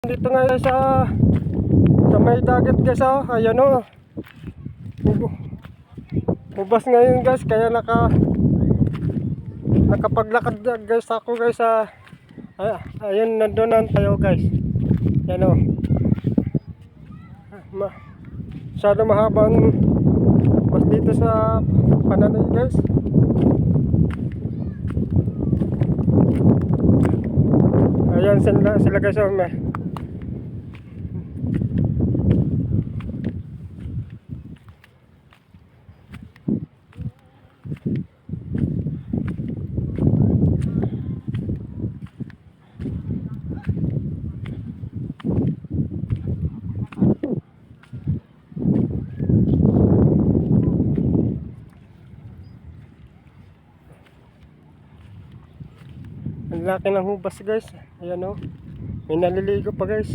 Dito nga sa may dagat guys, oh. Ayan oh. Ubas ngayon guys, kaya nakapaglakad guys ako guys sa ayun, nandoon tayo guys. Yan oh. Masyado mahabang bas dito sa Pananoy guys. Ayan sila guys, oh. Ang laki ng hubas guys. Ayan oh. May naliligo pa guys.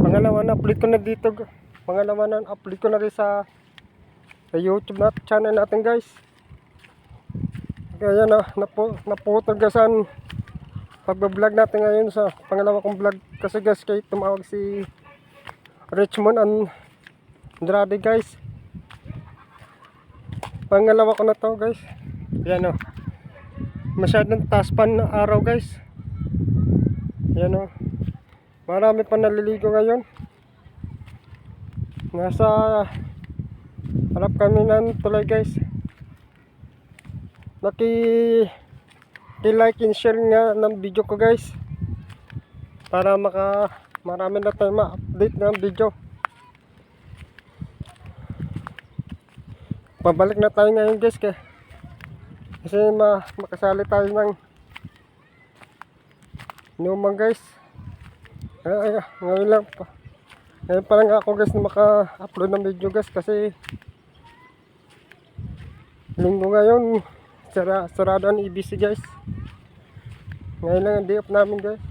Pangalawa na upload ko na dito. Pangalawa na upload ko na rin sa YouTube channel natin guys. Kaya na naputol guys ang pagbablog natin ngayon sa pangalawa kong vlog. Kasi guys, kay tumawag si Richmond Andrade guys. Pangalawa ko na to guys. Yan o. Masyadong taas pa ng araw guys. Yan o. Marami pa naliligo ngayon. Nasa harap kami ng tulay guys. Like and share nga ng video ko guys. Para marami na tayo ma-update ng video. Pabalik na tayo ngayon guys kasi makasali tayo ng inuman guys. Ngayon lang pa. Ngayon pa lang ako guys na maka-upload ng video guys kasi linggo ngayon, sarado ang EBC guys. Ngayon lang ang day off namin guys.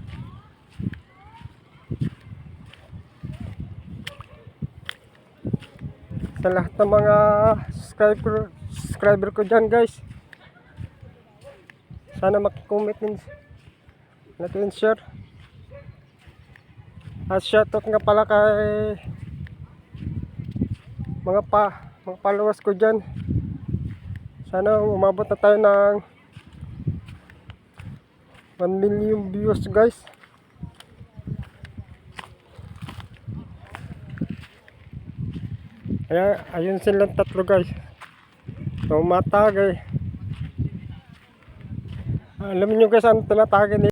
Sa lahat ng mga subscriber ko dyan guys, sana makicomment natin, share. At shoutout nga pala kay mga followers ko dyan. Sana umabot na tayo ng 1 million views guys. Ayun silang tatlo guys. So matagay. Alam niyo guys ang tinatagay nila.